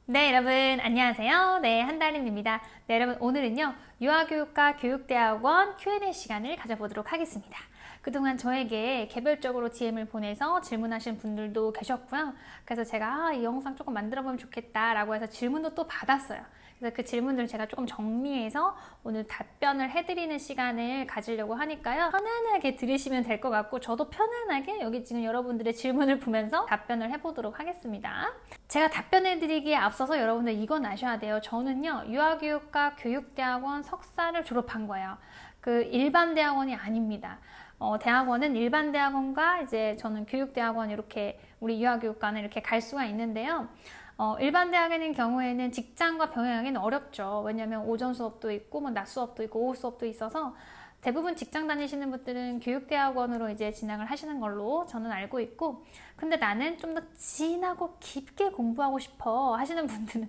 네, 여러분 안녕하세요. 네, 한다린입니다. 네, 여러분 오늘은요 유아교육과 교육대학원 Q&A 시간을 가져보도록 하겠습니다. 그동안 저에게 개별적으로 DM을 보내서 질문하신 분들도 계셨고요. 그래서 제가 이 영상 조금 만들어보면 좋겠다라고 해서 질문도 또 받았어요. 그래서 그 질문들을 제가 조금 정리해서 오늘 답변을 해드리는 시간을 가지려고 하니까요. 편안하게 들으시면 될 것 같고 저도 편안하게 여기 지금 여러분들의 질문을 보면서 답변을 해보도록 하겠습니다. 제가 답변해드리기에 앞서서 여러분들 이건 아셔야 돼요. 저는요 유아교육과 교육대학원 석사를 졸업한 거예요. 그 일반 대학원이 아닙니다. 대학원은 일반 대학원과 이제 저는 교육대학원 이렇게 우리 유아교육과는 이렇게 갈 수가 있는데요. 일반 대학의 경우에는 직장과 병행하기는 어렵죠. 왜냐하면 오전 수업도 있고 뭐 낮 수업도 있고 오후 수업도 있어서 대부분 직장 다니시는 분들은 교육대학원으로 이제 진학을 하시는 걸로 저는 알고 있고, 근데 나는 좀 더 진하고 깊게 공부하고 싶어 하시는 분들은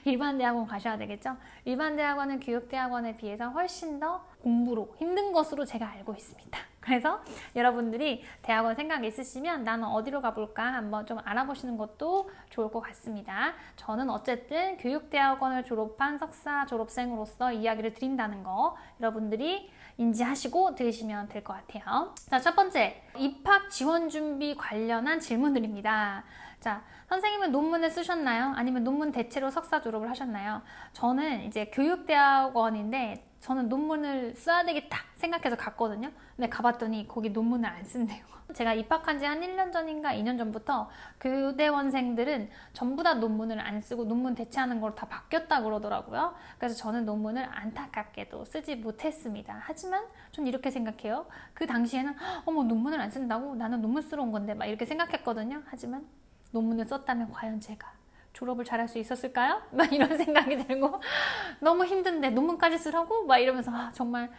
일반 대학원 가셔야 되겠죠. 일반 대학원은 교육대학원에 비해서 훨씬 더 공부로 힘든 것으로 제가 알고 있습니다. 그래서 여러분들이 대학원 생각 있으시면 나는 어디로 가볼까 한번 좀 알아보시는 것도 좋을 것 같습니다. 저는 어쨌든 교육대학원을 졸업한 석사 졸업생으로서 이야기를 드린다는 거 여러분들이 인지하시고 들으시면 될 것 같아요. 자, 첫 번째, 입학 지원 준비 관련한 질문들입니다. 자, 선생님은 논문을 쓰셨나요? 아니면 논문 대체로 석사 졸업을 하셨나요? 저는 이제 교육대학원인데 저는 논문을 써야 되겠다 생각해서 갔거든요. 근데 가봤더니 거기 논문을 안 쓴대요. 제가 입학한 지 한 1년 전인가 2년 전부터 교대원생들은 전부 다 논문을 안 쓰고 논문 대체하는 걸로 다 바뀌었다고 그러더라고요. 그래서 저는 논문을 안타깝게도 쓰지 못했습니다. 하지만 전 이렇게 생각해요. 그 당시에는 어머 논문을 안 쓴다고? 나는 논문 쓰러 온 건데 막 이렇게 생각했거든요. 하지만 논문을 썼다면 과연 제가 졸업을 잘할 수 있었을까요? 막 이런 생각이 들고 너무 힘든데 논문까지 쓰라고? 막 이러면서 정말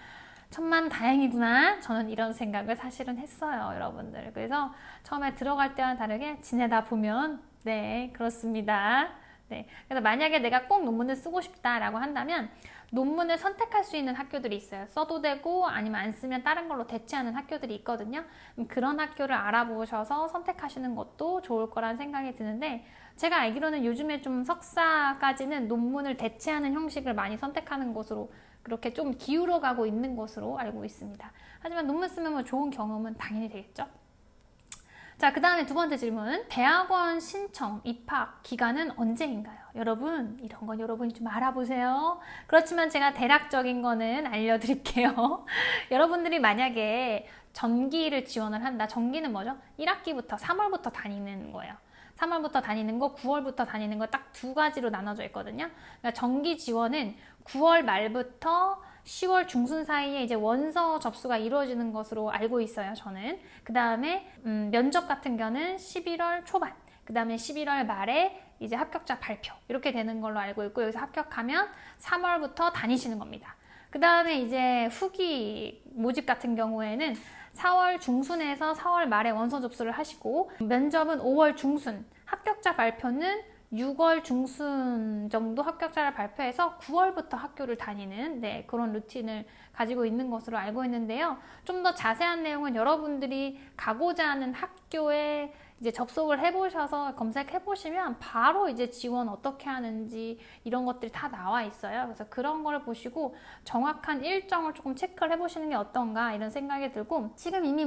천만 다행이구나. 저는 이런 생각을 사실은 했어요, 여러분들. 그래서 처음에 들어갈 때와 다르게 지내다 보면 네, 그렇습니다. 네. 그래서 만약에 내가 꼭 논문을 쓰고 싶다라고 한다면 논문을 선택할 수 있는 학교들이 있어요. 써도 되고 아니면 안 쓰면 다른 걸로 대체하는 학교들이 있거든요. 그런 학교를 알아보셔서 선택하시는 것도 좋을 거란 생각이 드는데, 제가 알기로는 요즘에 좀 석사까지는 논문을 대체하는 형식을 많이 선택하는 것으로 그렇게 좀 기울어 가고 있는 것으로 알고 있습니다. 하지만 논문 쓰면 뭐 좋은 경험은 당연히 되겠죠. 자, 그 다음에 두 번째 질문. 대학원 신청, 입학 기간은 언제인가요? 여러분, 이런 건 여러분이 좀 알아보세요. 그렇지만 제가 대략적인 거는 알려드릴게요. 여러분들이 만약에 전기를 지원을 한다. 전기는 뭐죠? 1학기부터 3월부터 다니는 거예요. 3월부터 다니는 거, 9월부터 다니는 거 딱 두 가지로 나눠져 있거든요. 그러니까 정기 지원은 9월 말부터 10월 중순 사이에 이제 원서 접수가 이루어지는 것으로 알고 있어요, 저는. 그 다음에 면접 같은 경우는 11월 초반, 그 다음에 11월 말에 이제 합격자 발표 이렇게 되는 걸로 알고 있고, 여기서 합격하면 3월부터 다니시는 겁니다. 그 다음에 이제 후기 모집 같은 경우에는 4월 중순에서 4월 말에 원서 접수를 하시고, 면접은 5월 중순, 합격자 발표는 6월 중순 정도 합격자를 발표해서 9월부터 학교를 다니는 그런 루틴을 가지고 있는 것으로 알고 있는데요. 좀 더 자세한 내용은 여러분들이 가고자 하는 학교에 이제 접속을 해보셔서 검색해보시면 바로 이제 지원 어떻게 하는지 이런 것들이 다 나와 있어요. 그래서 그런 걸 보시고 정확한 일정을 조금 체크를 해보시는 게 어떤가 이런 생각이 들고, 지금 이미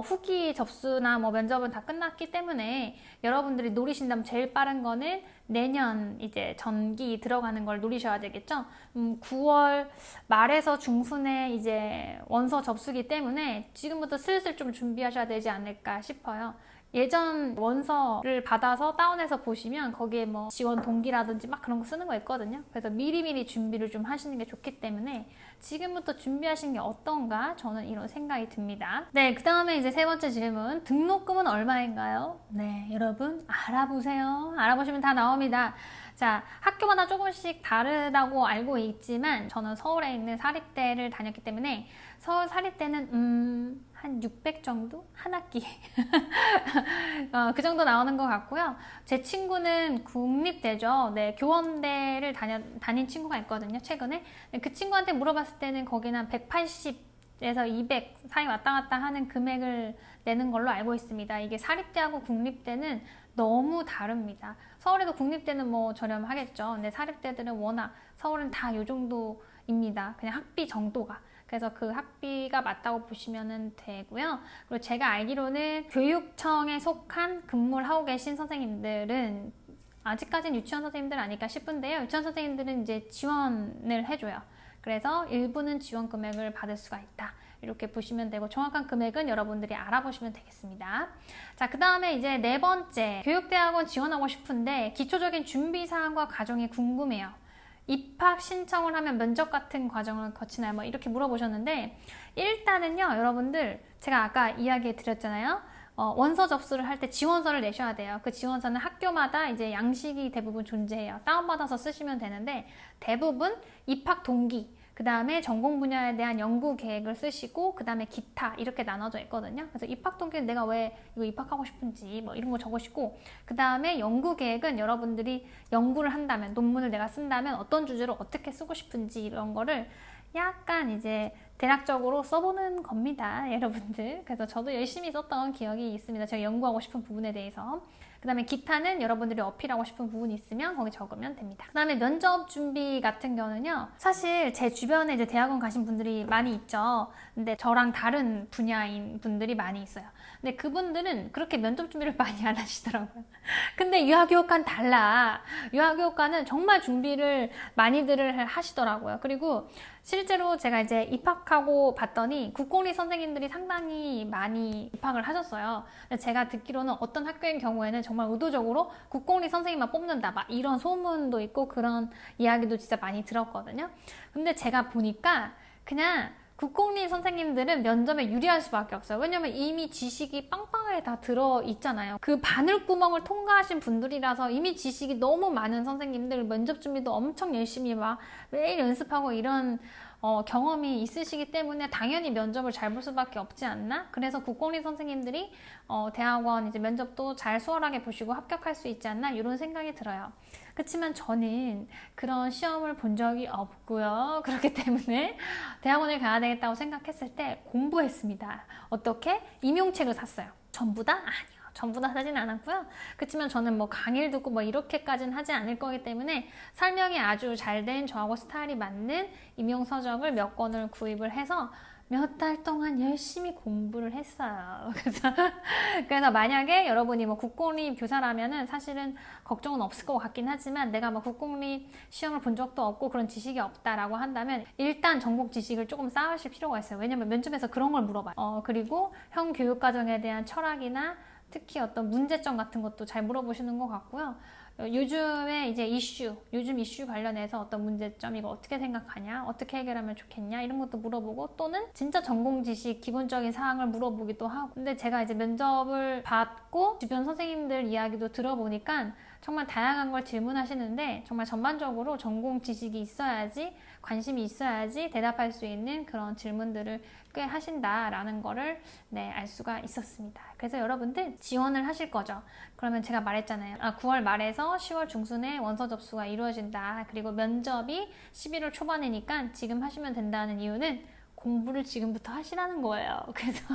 후기 접수나 면접은 다 끝났기 때문에 여러분들이 노리신다면 제일 빠른 거는 내년 이제 전기 들어가는 걸 노리셔야 되겠죠. 9월 말에서 중순에 이제 원서 접수기 때문에 지금부터 슬슬 좀 준비하셔야 되지 않을까 싶어요. 예전 원서를 받아서 다운해서 보시면 거기에 지원 동기라든지 막 그런 거 쓰는 거 있거든요. 그래서 미리미리 준비를 좀 하시는 게 좋기 때문에 지금부터 준비하시는 게 어떤가 저는 이런 생각이 듭니다. 네, 그 다음에 이제 세 번째 질문. 등록금은 얼마인가요? 네, 여러분 알아보세요. 알아보시면 다 나옵니다. 자, 학교마다 조금씩 다르다고 알고 있지만 저는 서울에 있는 사립대를 다녔기 때문에 서울 사립대는 한 600 정도? 한 학기 그 정도 나오는 것 같고요. 제 친구는 국립대죠. 네, 교원대를 다닌 친구가 있거든요, 최근에. 그 친구한테 물어봤을 때는 거기는 한 180에서 200 사이 왔다 갔다 하는 금액을 내는 걸로 알고 있습니다. 이게 사립대하고 국립대는 너무 다릅니다. 서울에도 국립대는 뭐 저렴하겠죠. 근데 사립대들은 워낙 서울은 다 요 정도입니다. 그냥 학비 정도가. 그래서 그 학비가 맞다고 보시면 되고요. 그리고 제가 알기로는 교육청에 속한 근무를 하고 계신 선생님들은 아직까지는 유치원 선생님들 아닐까 싶은데요. 유치원 선생님들은 이제 지원을 해줘요. 그래서 일부는 지원 금액을 받을 수가 있다. 이렇게 보시면 되고 정확한 금액은 여러분들이 알아보시면 되겠습니다. 자, 그 다음에 이제 네 번째, 교육대학원 지원하고 싶은데 기초적인 준비사항과 과정이 궁금해요. 입학 신청을 하면 면접 같은 과정을 거치나요? 뭐 이렇게 물어보셨는데 일단은요, 여러분들 제가 아까 이야기 드렸잖아요. 원서 접수를 할 때 지원서를 내셔야 돼요. 그 지원서는 학교마다 이제 양식이 대부분 존재해요. 다운받아서 쓰시면 되는데 대부분 입학 동기, 그 다음에 전공 분야에 대한 연구 계획을 쓰시고 그 다음에 기타 이렇게 나눠져 있거든요. 그래서 입학 동기는 내가 왜 이거 입학하고 싶은지 뭐 이런 거 적으시고 그 다음에 연구 계획은 여러분들이 연구를 한다면 논문을 내가 쓴다면 어떤 주제로 어떻게 쓰고 싶은지 이런 거를 약간 이제 대략적으로 써보는 겁니다, 여러분들. 그래서 저도 열심히 썼던 기억이 있습니다. 제가 연구하고 싶은 부분에 대해서. 그 다음에 기타는 여러분들이 어필하고 싶은 부분이 있으면 거기 적으면 됩니다. 그 다음에 면접 준비 같은 경우는요, 사실 제 주변에 이제 대학원 가신 분들이 많이 있죠. 근데 저랑 다른 분야인 분들이 많이 있어요. 근데 그분들은 그렇게 면접 준비를 많이 안 하시더라고요. 근데 유아교육과는 달라. 유아교육과는 정말 준비를 많이들 하시더라고요. 그리고 실제로 제가 이제 입학하고 봤더니 국공립 선생님들이 상당히 많이 입학을 하셨어요. 제가 듣기로는 어떤 학교인 경우에는 정말 의도적으로 국공립 선생님만 뽑는다 막 이런 소문도 있고 그런 이야기도 진짜 많이 들었거든요. 근데 제가 보니까 그냥 국공립 선생님들은 면접에 유리할 수밖에 없어요. 왜냐면 이미 지식이 빵빵하게 다 들어있잖아요. 그 바늘구멍을 통과하신 분들이라서 이미 지식이 너무 많은 선생님들, 면접 준비도 엄청 열심히 막 매일 연습하고 이런 경험이 있으시기 때문에 당연히 면접을 잘 볼 수밖에 없지 않나? 그래서 국공립 선생님들이 대학원 이제 면접도 잘 수월하게 보시고 합격할 수 있지 않나? 이런 생각이 들어요. 그렇지만 저는 그런 시험을 본 적이 없고요. 그렇기 때문에 대학원을 가야 되겠다고 생각했을 때 공부했습니다. 어떻게? 임용책을 샀어요. 전부 다? 아니요. 전부 다 사진 않았고요. 그렇지만 저는 뭐 강의를 듣고 뭐 이렇게까지는 하지 않을 거기 때문에 설명이 아주 잘 된 저하고 스타일이 맞는 임용서적을 몇 권을 구입을 해서 몇 달 동안 열심히 공부를 했어요. 그래서 만약에 여러분이 뭐 국공립 교사라면은 사실은 걱정은 없을 것 같긴 하지만 내가 뭐 국공립 시험을 본 적도 없고 그런 지식이 없다라고 한다면 일단 전공 지식을 조금 쌓으실 필요가 있어요. 왜냐면 면접에서 그런 걸 물어봐요. 그리고 형 교육과정에 대한 철학이나 특히 어떤 문제점 같은 것도 잘 물어보시는 것 같고요. 요즘에 이제 요즘 이슈 관련해서 어떤 문제점, 이거 어떻게 생각하냐, 어떻게 해결하면 좋겠냐, 이런 것도 물어보고 또는 진짜 전공 지식 기본적인 사항을 물어보기도 하고. 근데 제가 이제 면접을 받고 주변 선생님들 이야기도 들어보니까 정말 다양한 걸 질문하시는데 정말 전반적으로 전공 지식이 있어야지, 관심이 있어야지 대답할 수 있는 그런 질문들을 꽤 하신다라는 거를 알 수가 있었습니다. 그래서 여러분들 지원을 하실 거죠. 그러면 제가 말했잖아요. 9월 말에서 10월 중순에 원서 접수가 이루어진다. 그리고 면접이 11월 초반이니까 지금 하시면 된다는 이유는 공부를 지금부터 하시라는 거예요. 그래서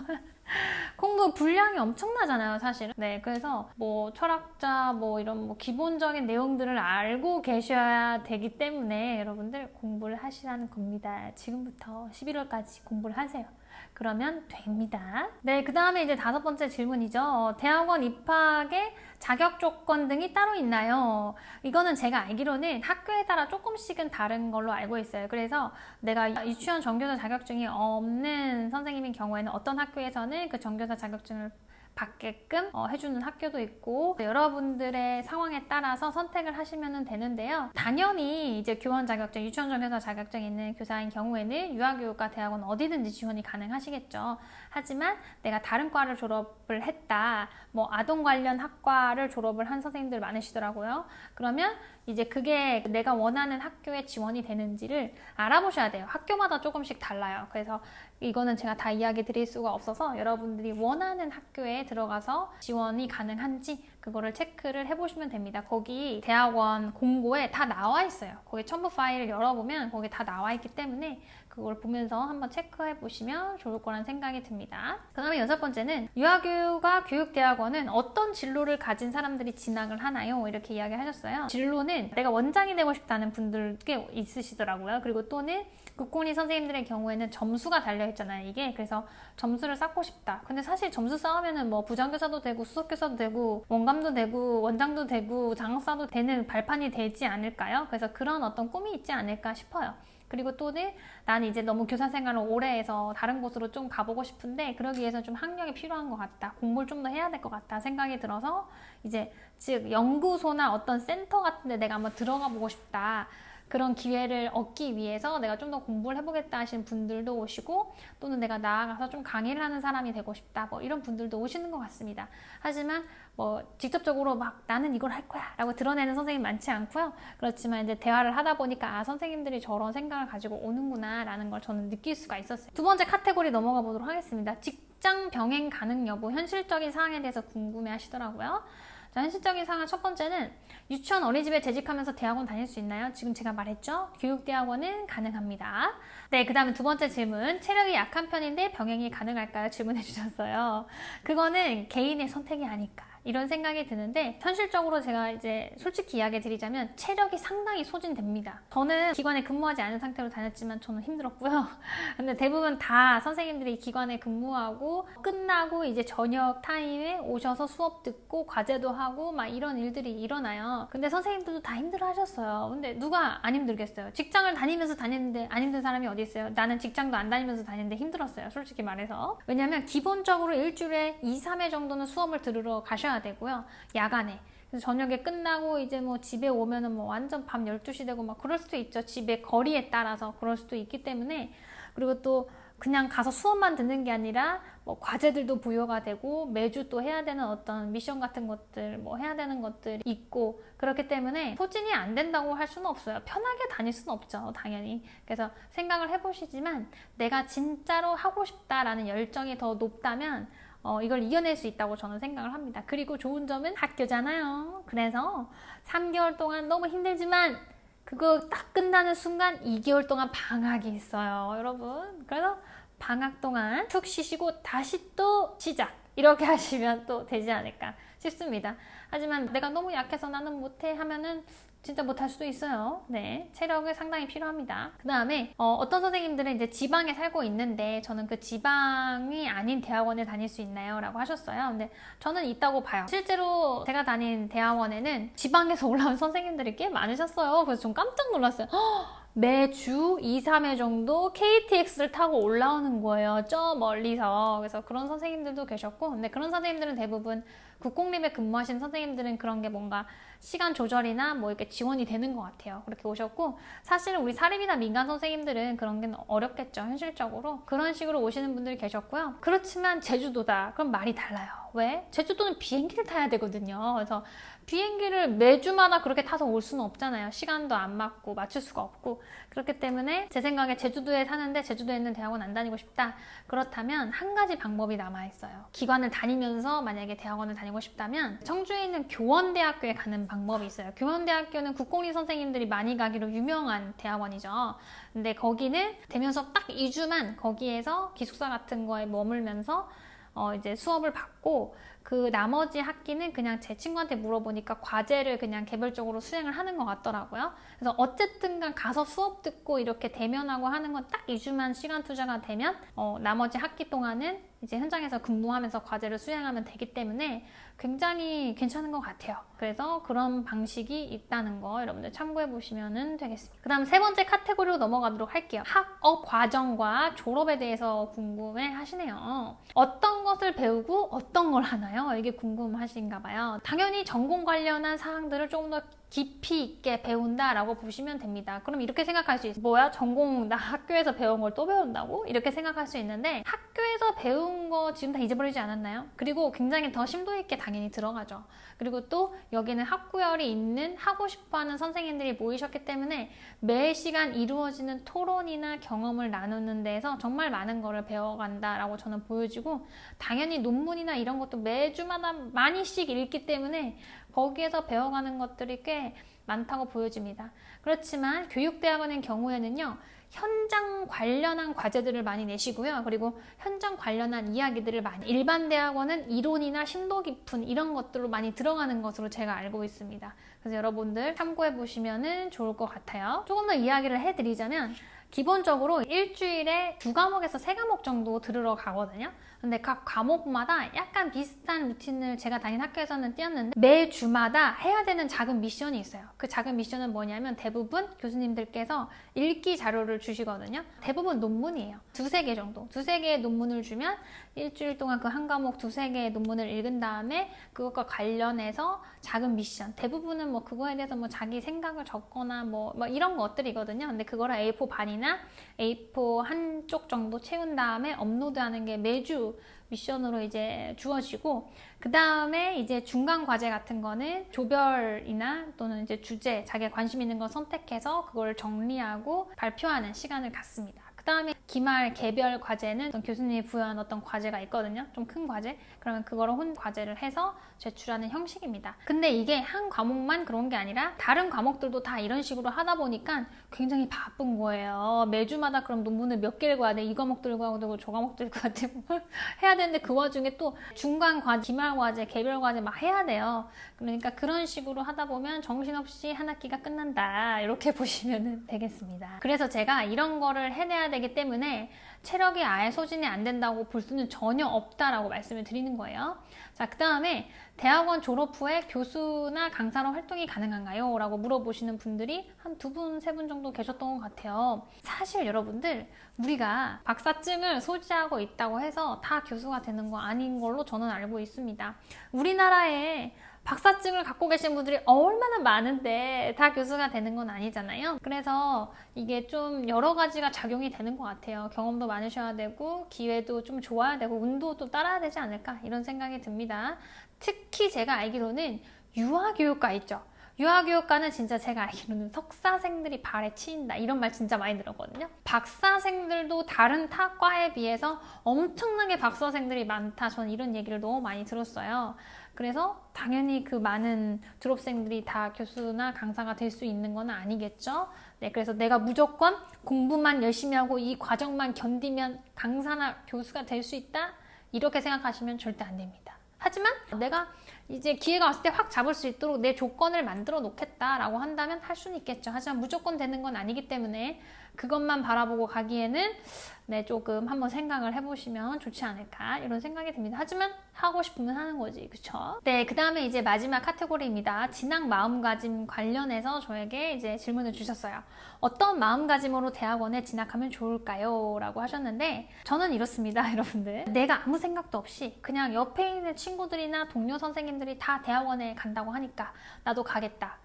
공부 분량이 엄청나잖아요, 사실은. 네, 그래서 뭐 철학자 뭐 이런 뭐 기본적인 내용들을 알고 계셔야 되기 때문에 여러분들 공부를 하시라는 겁니다. 지금부터 11월까지 공부를 하세요. 그러면 됩니다. 네, 그 다음에 이제 5번째 질문이죠. 대학원 입학의 자격 조건 등이 따로 있나요? 이거는 제가 알기로는 학교에 따라 조금씩은 다른 걸로 알고 있어요. 그래서 내가 유치원 전교사 자격증이 없는 선생님인 경우에는 어떤 학교에서는 그 전교사 자격증을 받게끔 해주는 학교도 있고 여러분들의 상황에 따라서 선택을 하시면 되는데요. 당연히 이제 교원 자격증, 유치원 전교사 자격증 있는 교사인 경우에는 유아교육과 대학원 어디든지 지원이 가능하시겠죠. 하지만 내가 다른 과를 졸업을 했다, 뭐 아동 관련 학과를 졸업을 한 선생님들 많으시더라고요. 그러면 이제 그게 내가 원하는 학교에 지원이 되는지를 알아보셔야 돼요. 학교마다 조금씩 달라요. 그래서 이거는 제가 다 이야기 드릴 수가 없어서 여러분들이 원하는 학교에 들어가서 지원이 가능한지 그거를 체크를 해보시면 됩니다. 거기 대학원 공고에 다 나와 있어요. 거기 첨부 파일을 열어보면 거기 다 나와 있기 때문에 그걸 보면서 한번 체크해 보시면 좋을 거란 생각이 듭니다. 그 다음에 6번째는 유아교육과 교육대학원은 어떤 진로를 가진 사람들이 진학을 하나요? 이렇게 이야기하셨어요. 진로는 내가 원장이 되고 싶다는 분들 꽤 있으시더라고요. 그리고 또는 국공립 선생님들의 경우에는 점수가 달려있잖아요, 이게. 그래서 점수를 쌓고 싶다. 근데 사실 점수 쌓으면은 뭐 부장교사도 되고 수석교사도 되고 원감도 되고 원장도 되고 장사도 되는 발판이 되지 않을까요? 그래서 그런 어떤 꿈이 있지 않을까 싶어요. 그리고 또는 나는 이제 너무 교사 생활을 오래 해서 다른 곳으로 좀 가보고 싶은데 그러기 위해서 좀 학력이 필요한 것 같다. 공부를 좀 더 해야 될 것 같다 생각이 들어서 이제 즉 연구소나 어떤 센터 같은 데 내가 한번 들어가 보고 싶다. 그런 기회를 얻기 위해서 내가 좀 더 공부를 해보겠다 하시는 분들도 오시고 또는 내가 나아가서 좀 강의를 하는 사람이 되고 싶다 뭐 이런 분들도 오시는 것 같습니다. 하지만 뭐 직접적으로 막 나는 이걸 할 거야 라고 드러내는 선생님 많지 않고요. 그렇지만 이제 대화를 하다 보니까 아 선생님들이 저런 생각을 가지고 오는구나 라는 걸 저는 느낄 수가 있었어요. 두 번째 카테고리 넘어가 보도록 하겠습니다. 직장 병행 가능 여부 현실적인 사항에 대해서 궁금해 하시더라고요. 자, 현실적인 상황 첫 번째는 유치원 어린이집에 재직하면서 대학원 다닐 수 있나요? 지금 제가 말했죠? 교육대학원은 가능합니다. 네, 그 다음에 두 번째 질문. 체력이 약한 편인데 병행이 가능할까요? 질문해 주셨어요. 그거는 개인의 선택이 아닐까. 이런 생각이 드는데 현실적으로 제가 이제 솔직히 이야기 드리자면 체력이 상당히 소진됩니다. 저는 기관에 근무하지 않은 상태로 다녔지만 저는 힘들었고요. 근데 대부분 다 선생님들이 기관에 근무하고 끝나고 이제 저녁 타임에 오셔서 수업 듣고 과제도 하고 막 이런 일들이 일어나요. 근데 선생님들도 다 힘들어 하셨어요. 근데 누가 안 힘들겠어요? 직장을 다니면서 다녔는데 안 힘든 사람이 어디 있어요? 나는 직장도 안 다니면서 다녔는데 힘들었어요. 솔직히 말해서. 왜냐면 기본적으로 일주일에 2, 3회 정도는 수업을 들으러 가셔야 되고요. 야간에. 그래서 저녁에 끝나고 이제 뭐 집에 오면은 뭐 완전 밤 12시 되고 막 그럴 수도 있죠. 집의 거리에 따라서 그럴 수도 있기 때문에. 그리고 또 그냥 가서 수업만 듣는 게 아니라 뭐 과제들도 부여가 되고 매주 또 해야 되는 어떤 미션 같은 것들 뭐 해야 되는 것들이 있고 그렇기 때문에 소진이 안 된다고 할 수는 없어요. 편하게 다닐 수는 없죠, 당연히. 그래서 생각을 해보시지만 내가 진짜로 하고 싶다라는 열정이 더 높다면 이걸 이겨낼 수 있다고 저는 생각을 합니다. 그리고 좋은 점은 학교잖아요. 그래서 3개월 동안 너무 힘들지만 그거 딱 끝나는 순간 2개월 동안 방학이 있어요, 여러분. 그래서 방학 동안 툭 쉬시고 다시 또 시작 이렇게 하시면 또 되지 않을까 싶습니다. 하지만 내가 너무 약해서 나는 못해 하면은 진짜 못할 수도 있어요. 네, 체력이 상당히 필요합니다. 그 다음에 어떤 선생님들은 이제 지방에 살고 있는데 저는 그 지방이 아닌 대학원에 다닐 수 있나요? 라고 하셨어요. 근데 저는 있다고 봐요. 실제로 제가 다닌 대학원에는 지방에서 올라온 선생님들이 꽤 많으셨어요. 그래서 좀 깜짝 놀랐어요. 매주 2, 3회 정도 KTX를 타고 올라오는 거예요. 저 멀리서. 그래서 그런 선생님들도 계셨고, 근데 그런 선생님들은 대부분 국공립에 근무하신 선생님들은 그런 게 뭔가 시간 조절이나 뭐 이렇게 지원이 되는 것 같아요. 그렇게 오셨고, 사실은 우리 사립이나 민간 선생님들은 그런 게 어렵겠죠, 현실적으로. 그런 식으로 오시는 분들이 계셨고요. 그렇지만 제주도다. 그럼 말이 달라요. 왜? 제주도는 비행기를 타야 되거든요. 그래서 비행기를 매주마다 그렇게 타서 올 수는 없잖아요. 시간도 안 맞고 맞출 수가 없고. 그렇기 때문에 제 생각에 제주도에 사는데 제주도에 있는 대학원 안 다니고 싶다. 그렇다면 한 가지 방법이 남아있어요. 기관을 다니면서 만약에 대학원을 다니고 싶다면 청주에 있는 교원대학교에 가는 방법이 있어요. 교원대학교는 국공립 선생님들이 많이 가기로 유명한 대학원이죠. 근데 거기는 대면서 딱 2주만 거기에서 기숙사 같은 거에 머물면서 이제 수업을 받고 그 나머지 학기는 그냥 제 친구한테 물어보니까 과제를 그냥 개별적으로 수행을 하는 것 같더라고요. 그래서 어쨌든 가서 수업 듣고 이렇게 대면하고 하는 건 딱 2주만 시간 투자가 되면 나머지 학기 동안은 이제 현장에서 근무하면서 과제를 수행하면 되기 때문에 굉장히 괜찮은 것 같아요. 그래서 그런 방식이 있다는 거 여러분들 참고해 보시면 되겠습니다. 그 다음 세 번째 카테고리로 넘어가도록 할게요. 학업 과정과 졸업에 대해서 궁금해 하시네요. 어떤 것을 배우고 어떤 걸 하나요? 이게 궁금하신가 봐요. 당연히 전공 관련한 사항들을 조금 더 깊이 있게 배운다라고 보시면 됩니다. 그럼 이렇게 생각할 수 있어요. 뭐야? 전공 나 학교에서 배운 걸 또 배운다고? 이렇게 생각할 수 있는데 학교에서 배운 배운 거 지금 다 잊어버리지 않았나요? 그리고 굉장히 더 심도 있게 당연히 들어가죠. 그리고 또 여기는 학구열이 있는 하고 싶어하는 선생님들이 모이셨기 때문에 매 시간 이루어지는 토론이나 경험을 나누는 데에서 정말 많은 거를 배워간다라고 저는 보여지고, 당연히 논문이나 이런 것도 매주마다 많이씩 읽기 때문에 거기에서 배워가는 것들이 꽤 많다고 보여집니다. 그렇지만 교육대학원의 경우에는요, 현장 관련한 과제들을 많이 내시고요. 그리고 현장 관련한 이야기들을 많이, 일반 대학원은 이론이나 심도 깊은 이런 것들로 많이 들어가는 것으로 제가 알고 있습니다. 그래서 여러분들 참고해 보시면 좋을 것 같아요. 조금 더 이야기를 해드리자면, 기본적으로 일주일에 2과목에서 3과목 정도 들으러 가거든요. 근데 각 과목마다 약간 비슷한 루틴을 제가 다닌 학교에서는 띄었는데, 매 주마다 해야 되는 작은 미션이 있어요. 그 작은 미션은 뭐냐면 대부분 교수님들께서 읽기 자료를 주시거든요. 대부분 논문이에요. 2-3개 정도. 2-3개의 논문을 주면 일주일 동안 그 한 과목 2-3개의 논문을 읽은 다음에 그것과 관련해서 작은 미션. 대부분은 뭐 그거에 대해서 뭐 자기 생각을 적거나 뭐 이런 것들이거든요. 근데 그거를 A4 반이나 A4 한쪽 정도 채운 다음에 업로드하는 게 매주 미션으로 이제 주어지고, 그 다음에 이제 중간 과제 같은 거는 조별이나 또는 이제 주제, 자기가 관심 있는 거 선택해서 그걸 정리하고 발표하는 시간을 갖습니다. 그 다음에 기말 개별 과제는 어떤 교수님이 부여한 어떤 과제가 있거든요. 좀 큰 과제. 그러면 그거를 과제를 해서 제출하는 형식입니다. 근데 이게 한 과목만 그런 게 아니라 다른 과목들도 다 이런 식으로 하다 보니까 굉장히 바쁜 거예요. 매주마다 그럼 논문을 몇 개 읽어야 돼. 이 과목 들고 와야 되고 저 과목 들고 와야 되고 해야 되는데, 그 와중에 또 중간 과제, 기말 과제, 개별 과제 막 해야 돼요. 그러니까 그런 식으로 하다 보면 정신없이 한 학기가 끝난다. 이렇게 보시면 되겠습니다. 그래서 제가 이런 거를 해내야 되기 때문에 체력이 아예 소진이 안 된다고 볼 수는 전혀 없다라고 말씀을 드리는 거예요. 자, 그 다음에 대학원 졸업 후에 교수나 강사로 활동이 가능한가요? 라고 물어보시는 분들이 한 2분, 3분 정도 계셨던 것 같아요. 사실 여러분들, 우리가 박사증을 소지하고 있다고 해서 다 교수가 되는 거 아닌 걸로 저는 알고 있습니다. 우리나라에 박사증을 갖고 계신 분들이 얼마나 많은데 다 교수가 되는 건 아니잖아요. 그래서 이게 좀 여러 가지가 작용이 되는 것 같아요. 경험도 많으셔야 되고, 기회도 좀 좋아야 되고, 운도 또 따라야 되지 않을까, 이런 생각이 듭니다. 특히 제가 알기로는 유아교육과 있죠. 유아교육과는 진짜 제가 알기로는 석사생들이 발에 치인다, 이런 말 진짜 많이 들었거든요. 박사생들도 다른 타 과에 비해서 엄청나게 박사생들이 많다, 저는 이런 얘기를 너무 많이 들었어요. 그래서 당연히 그 많은 졸업생들이 다 교수나 강사가 될 수 있는 건 아니겠죠. 네, 그래서 내가 무조건 공부만 열심히 하고 이 과정만 견디면 강사나 교수가 될 수 있다, 이렇게 생각하시면 절대 안 됩니다. 하지만 내가 이제 기회가 왔을 때 확 잡을 수 있도록 내 조건을 만들어 놓겠다라고 한다면 할 수는 있겠죠. 하지만 무조건 되는 건 아니기 때문에 그것만 바라보고 가기에는 네, 조금 한번 생각을 해보시면 좋지 않을까, 이런 생각이 듭니다. 하지만 하고 싶으면 하는 거지, 그쵸? 네, 그 다음에 이제 마지막 카테고리입니다. 진학 마음가짐 관련해서 저에게 이제 질문을 주셨어요. 어떤 마음가짐으로 대학원에 진학하면 좋을까요? 라고 하셨는데, 저는 이렇습니다, 여러분들. 내가 아무 생각도 없이 그냥 옆에 있는 친구들이나 동료 선생님들이 다 대학원에 간다고 하니까 나도 가겠다.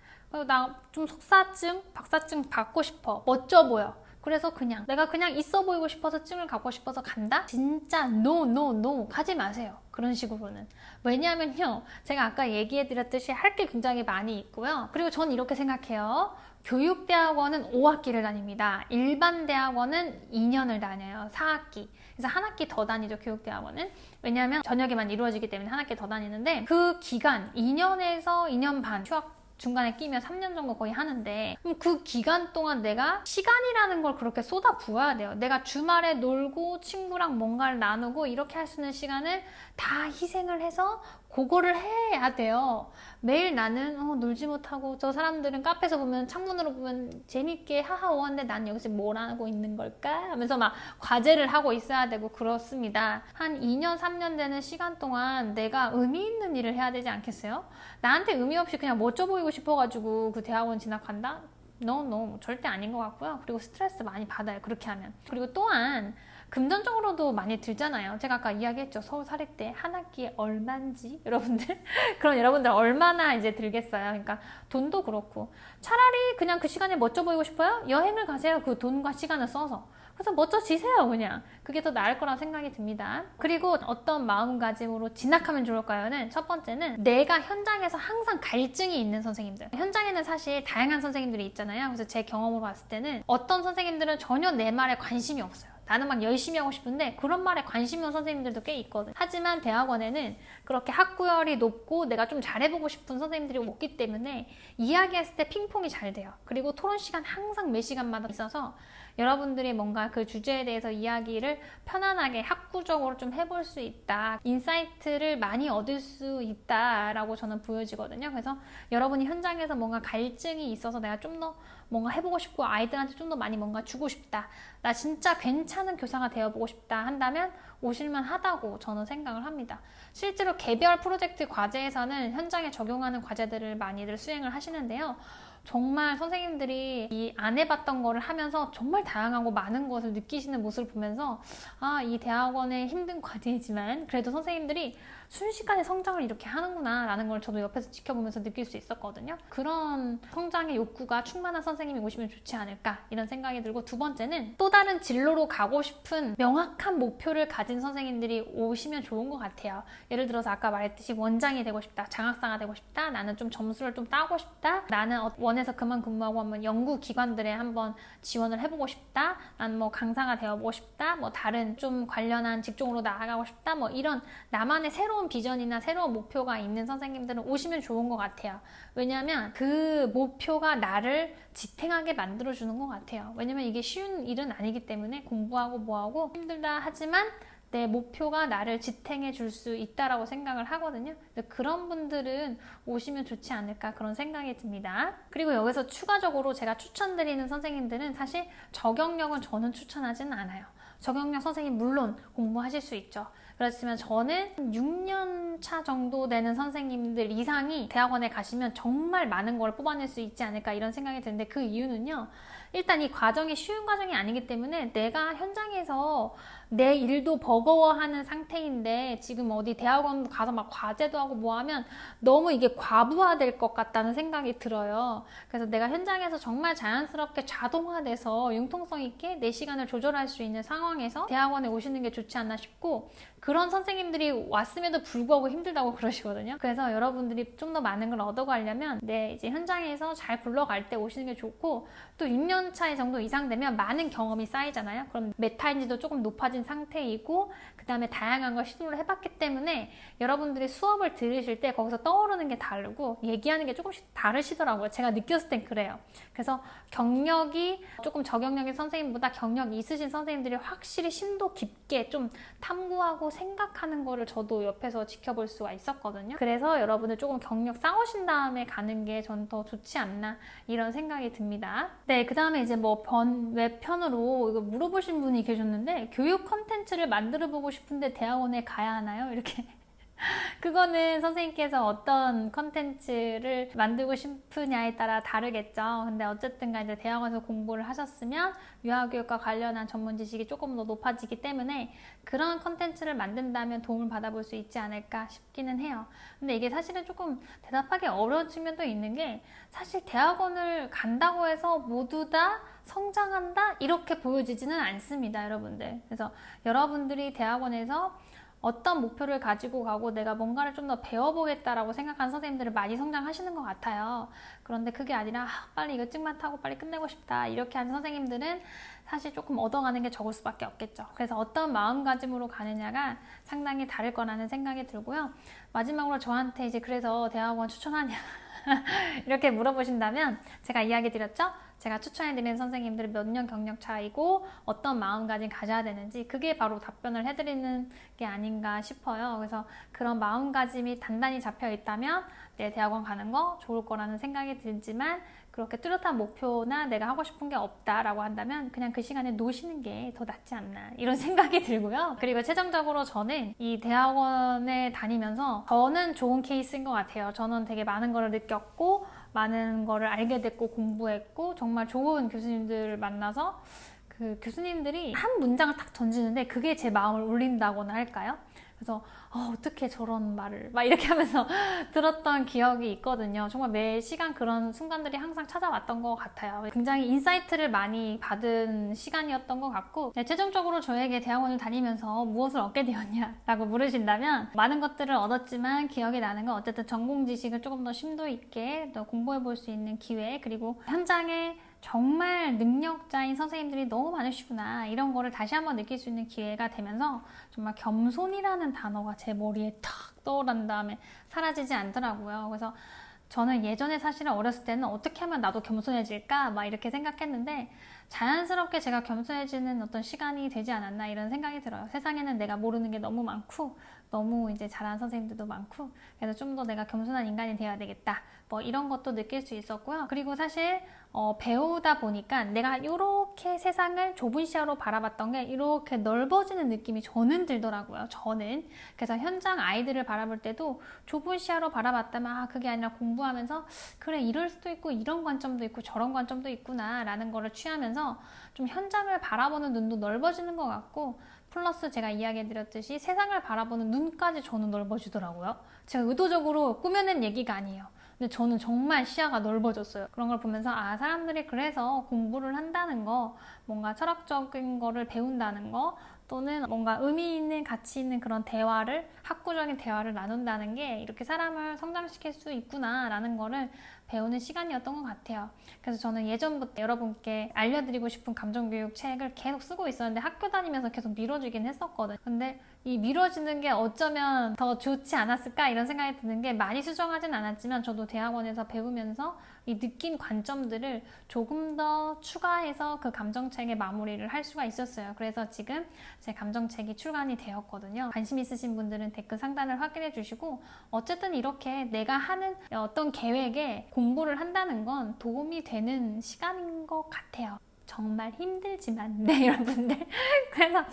나 좀 석사증, 박사증 받고 싶어. 멋져 보여. 그래서 그냥 내가 그냥 있어 보이고 싶어서 증을 갖고 싶어서 간다? 진짜 no 가지 마세요. 그런 식으로는. 왜냐하면요, 제가 아까 얘기해 드렸듯이 할 게 굉장히 많이 있고요. 그리고 전 이렇게 생각해요. 교육대학원은 5학기를 다닙니다. 일반 대학원은 2년을 다녀요. 4학기. 그래서 한 학기 더 다니죠, 교육대학원은. 왜냐하면 저녁에만 이루어지기 때문에 한 학기 더 다니는데, 그 기간 2년에서 2년 반 휴학 중간에 끼면 3년 정도 거의 하는데, 그럼 그 기간 동안 내가 시간이라는 걸 그렇게 쏟아 부어야 돼요. 내가 주말에 놀고 친구랑 뭔가를 나누고 이렇게 할 수 있는 시간을 다 희생을 해서 그거를 해야 돼요. 매일 나는 놀지 못하고, 저 사람들은 카페에서 보면 창문으로 보면 재밌게 하하호하는데 난 여기서 뭘 하고 있는 걸까? 하면서 막 과제를 하고 있어야 되고 그렇습니다. 한 2년, 3년 되는 시간 동안 내가 의미 있는 일을 해야 되지 않겠어요? 나한테 의미 없이 그냥 멋져 보이고 싶어가지고 그 대학원 진학한다? No, 절대 아닌 것 같고요. 그리고 스트레스 많이 받아요, 그렇게 하면. 그리고 또한 금전적으로도 많이 들잖아요. 제가 아까 이야기했죠. 서울 사립 때 한 학기에 얼마인지 여러분들 그럼 여러분들 얼마나 이제 들겠어요. 그러니까 돈도 그렇고 차라리 그냥 그 시간에 멋져 보이고 싶어요? 여행을 가세요. 그 돈과 시간을 써서. 그래서 멋져지세요. 그냥 그게 더 나을 거라 생각이 듭니다. 그리고 어떤 마음가짐으로 진학하면 좋을까요는 첫 번째는 내가 현장에서 항상 갈증이 있는 선생님들. 현장에는 사실 다양한 선생님들이 있잖아요. 그래서 제 경험으로 봤을 때는 어떤 선생님들은 전혀 내 말에 관심이 없어요. 나는 막 열심히 하고 싶은데 그런 말에 관심이 없는 선생님들도 꽤 있거든. 하지만 대학원에는 그렇게 학구열이 높고 내가 좀 잘해보고 싶은 선생님들이 없기 때문에 이야기했을 때 핑퐁이 잘 돼요. 그리고 토론 시간 항상 매 시간마다 있어서 여러분들이 뭔가 그 주제에 대해서 이야기를 편안하게 학구적으로 좀 해볼 수 있다. 인사이트를 많이 얻을 수 있다라고 저는 보여지거든요. 그래서 여러분이 현장에서 뭔가 갈증이 있어서 내가 좀 더 뭔가 해보고 싶고 아이들한테 좀 더 많이 뭔가 주고 싶다. 나 진짜 괜찮은 교사가 되어보고 싶다 한다면 오실만 하다고 저는 생각을 합니다. 실제로 개별 프로젝트 과제에서는 현장에 적용하는 과제들을 많이들 수행을 하시는데요. 정말 선생님들이 이 안 해봤던 거를 하면서 정말 다양하고 많은 것을 느끼시는 모습을 보면서 아, 이 대학원의 힘든 과제이지만 그래도 선생님들이 순식간에 성장을 이렇게 하는구나 라는 걸 저도 옆에서 지켜보면서 느낄 수 있었거든요. 그런 성장의 욕구가 충만한 선생님이 오시면 좋지 않을까 이런 생각이 들고, 두 번째는 또 다른 진로로 가고 싶은 명확한 목표를 가진 선생님들이 오시면 좋은 것 같아요. 예를 들어서 아까 말했듯이 원장이 되고 싶다, 장학사가 되고 싶다, 나는 좀 점수를 좀 따고 싶다, 나는 원에서 그만 근무하고 한번 연구기관들에 한번 지원을 해보고 싶다, 나는 뭐 강사가 되어보고 싶다, 뭐 다른 좀 관련한 직종으로 나아가고 싶다, 뭐 이런 나만의 새로운 비전이나 새로운 목표가 있는 선생님들은 오시면 좋은 것 같아요. 왜냐하면 그 목표가 나를 지탱하게 만들어주는 것 같아요. 왜냐면 이게 쉬운 일은 아니기 때문에 공부하고 뭐하고 힘들다 하지만 내 목표가 나를 지탱해 줄 수 있다라고 생각을 하거든요. 그런 분들은 오시면 좋지 않을까 그런 생각이 듭니다. 그리고 여기서 추가적으로 제가 추천드리는 선생님들은 사실 저경력은 저는 추천하지는 않아요. 저경력 선생님 물론 공부하실 수 있죠. 그렇지만 저는 6년 차 정도 되는 선생님들 이상이 대학원에 가시면 정말 많은 걸 뽑아낼 수 있지 않을까 이런 생각이 드는데, 그 이유는요. 일단 이 과정이 쉬운 과정이 아니기 때문에 내가 현장에서 내 일도 버거워하는 상태인데 지금 어디 대학원 가서 막 과제도 하고 뭐 하면 너무 이게 과부하될 것 같다는 생각이 들어요. 그래서 내가 현장에서 정말 자연스럽게 자동화돼서 융통성 있게 내 시간을 조절할 수 있는 상황에서 대학원에 오시는 게 좋지 않나 싶고, 그런 선생님들이 왔음에도 불구하고 힘들다고 그러시거든요. 그래서 여러분들이 좀 더 많은 걸 얻어가려면 이제 현장에서 잘 굴러갈 때 오시는 게 좋고, 또 6년 차 정도 이상 되면 많은 경험이 쌓이잖아요. 그럼 메타인지도 조금 높아진 상태이고 그 다음에 다양한 걸 시도를 해봤기 때문에 여러분들이 수업을 들으실 때 거기서 떠오르는 게 다르고 얘기하는 게 조금씩 다르시더라고요. 제가 느꼈을 땐 그래요. 그래서 경력이 조금 저경력인 선생님보다 경력이 있으신 선생님들이 확실히 심도 깊게 좀 탐구하고 생각하는 거를 저도 옆에서 지켜볼 수가 있었거든요. 그래서 여러분들 조금 경력 쌓으신 다음에 가는 게 전 더 좋지 않나 이런 생각이 듭니다. 네, 그 다음에 이제 뭐 웹편으로 이거 물어보신 분이 계셨는데, 교육 컨텐츠를 만들어 보고 싶은데 대학원에 가야 하나요? 이렇게. 그거는 선생님께서 어떤 컨텐츠를 만들고 싶으냐에 따라 다르겠죠. 근데 어쨌든 간에 대학원에서 공부를 하셨으면 유아교육과 관련한 전문 지식이 조금 더 높아지기 때문에 그런 컨텐츠를 만든다면 도움을 받아볼 수 있지 않을까 싶기는 해요. 근데 이게 사실은 조금 대답하기 어려운 측면도 있는 게, 사실 대학원을 간다고 해서 모두 다 성장한다? 이렇게 보여지지는 않습니다, 여러분들. 그래서 여러분들이 대학원에서 어떤 목표를 가지고 가고 내가 뭔가를 좀 더 배워보겠다라고 생각하는 선생님들은 많이 성장하시는 것 같아요. 그런데 그게 아니라 빨리 이거 찍만 타고 빨리 끝내고 싶다 이렇게 하는 선생님들은 사실 조금 얻어가는 게 적을 수밖에 없겠죠. 그래서 어떤 마음가짐으로 가느냐가 상당히 다를 거라는 생각이 들고요. 마지막으로 저한테 이제 그래서 대학원 추천하냐 이렇게 물어보신다면 제가 이야기 드렸죠? 제가 추천해드리는 선생님들은 몇 년 경력 차이고 어떤 마음가짐 가져야 되는지, 그게 바로 답변을 해드리는 게 아닌가 싶어요. 그래서 그런 마음가짐이 단단히 잡혀 있다면 내 대학원 가는 거 좋을 거라는 생각이 들지만, 그렇게 뚜렷한 목표나 내가 하고 싶은 게 없다라고 한다면 그냥 그 시간에 노시는 게 더 낫지 않나 이런 생각이 들고요. 그리고 최종적으로 저는 이 대학원에 다니면서 저는 좋은 케이스인 것 같아요. 저는 되게 많은 걸 느꼈고 많은 거를 알게 됐고 공부했고 정말 좋은 교수님들을 만나서 그 교수님들이 한 문장을 딱 던지는데 그게 제 마음을 울린다고나 할까요? 그래서 어떻게 저런 말을 막 이렇게 하면서 들었던 기억이 있거든요. 정말 매 시간 그런 순간들이 항상 찾아왔던 것 같아요. 굉장히 인사이트를 많이 받은 시간이었던 것 같고, 최종적으로 저에게 대학원을 다니면서 무엇을 얻게 되었냐라고 물으신다면 많은 것들을 얻었지만 기억이 나는 건 어쨌든 전공 지식을 조금 더 심도 있게 더 공부해 볼 수 있는 기회, 그리고 현장에 정말 능력자인 선생님들이 너무 많으시구나, 이런 거를 다시 한번 느낄 수 있는 기회가 되면서 정말 겸손이라는 단어가 제 머리에 탁 떠오른 다음에 사라지지 않더라고요. 그래서 저는 예전에 사실은 어렸을 때는 어떻게 하면 나도 겸손해질까 막 이렇게 생각했는데 자연스럽게 제가 겸손해지는 어떤 시간이 되지 않았나 이런 생각이 들어요. 세상에는 내가 모르는 게 너무 많고 너무 이제 잘하는 선생님들도 많고, 그래서 좀 더 내가 겸손한 인간이 되어야 되겠다, 뭐 이런 것도 느낄 수 있었고요. 그리고 사실 배우다 보니까 내가 이렇게 세상을 좁은 시야로 바라봤던 게 이렇게 넓어지는 느낌이 저는 들더라고요. 저는. 그래서 현장 아이들을 바라볼 때도 좁은 시야로 바라봤다면 그게 아니라 공부하면서 그래, 이럴 수도 있고 이런 관점도 있고 저런 관점도 있구나 라는 거를 취하면서 좀 현장을 바라보는 눈도 넓어지는 것 같고, 플러스 제가 이야기해드렸듯이 세상을 바라보는 눈까지 저는 넓어지더라고요. 제가 의도적으로 꾸며낸 얘기가 아니에요. 근데 저는 정말 시야가 넓어졌어요. 그런 걸 보면서 사람들이 그래서 공부를 한다는 거, 뭔가 철학적인 거를 배운다는 거, 또는 뭔가 의미 있는 가치 있는 그런 대화를, 학구적인 대화를 나눈다는 게 이렇게 사람을 성장시킬 수 있구나 라는 거를 배우는 시간이었던 것 같아요. 그래서 저는 예전부터 여러분께 알려드리고 싶은 감정교육 책을 계속 쓰고 있었는데 학교 다니면서 계속 미뤄지긴 했었거든요. 근데 이 미뤄지는 게 어쩌면 더 좋지 않았을까 이런 생각이 드는 게, 많이 수정하진 않았지만 저도 대학원에서 배우면서 이 느낀 관점들을 조금 더 추가해서 그 감정책의 마무리를 할 수가 있었어요. 그래서 지금 제 감정책이 출간이 되었거든요. 관심 있으신 분들은 댓글 상단을 확인해 주시고, 어쨌든 이렇게 내가 하는 어떤 계획에 공부를 한다는 건 도움이 되는 시간인 것 같아요. 정말 힘들지만 여러분들 그래서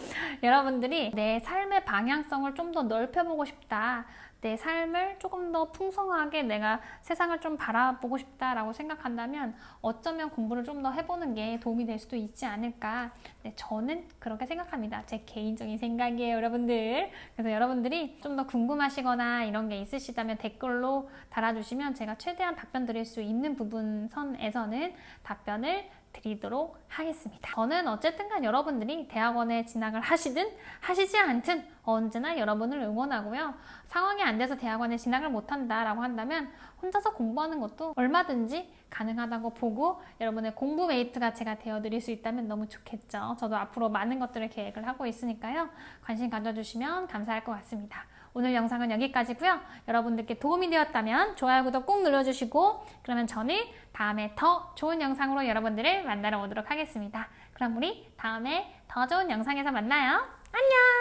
여러분들이 내 삶의 방향성을 좀 더 넓혀보고 싶다, 내 삶을 조금 더 풍성하게 내가 세상을 좀 바라보고 싶다라고 생각한다면 어쩌면 공부를 좀 더 해보는 게 도움이 될 수도 있지 않을까. 저는 그렇게 생각합니다. 제 개인적인 생각이에요, 여러분들. 그래서 여러분들이 좀 더 궁금하시거나 이런 게 있으시다면 댓글로 달아주시면 제가 최대한 답변 드릴 수 있는 부분 선에서는 답변을 드리도록 하겠습니다. 저는 어쨌든 간 여러분들이 대학원에 진학을 하시든 하시지 않든 언제나 여러분을 응원하고요. 상황이 안 돼서 대학원에 진학을 못한다 라고 한다면 혼자서 공부하는 것도 얼마든지 가능하다고 보고, 여러분의 공부 메이트가 제가 되어드릴 수 있다면 너무 좋겠죠. 저도 앞으로 많은 것들을 계획을 하고 있으니까요. 관심 가져주시면 감사할 것 같습니다. 오늘 영상은 여기까지고요. 여러분들께 도움이 되었다면 좋아요, 구독 꼭 눌러주시고, 그러면 저는 다음에 더 좋은 영상으로 여러분들을 만나러 오도록 하겠습니다. 그럼 우리 다음에 더 좋은 영상에서 만나요. 안녕!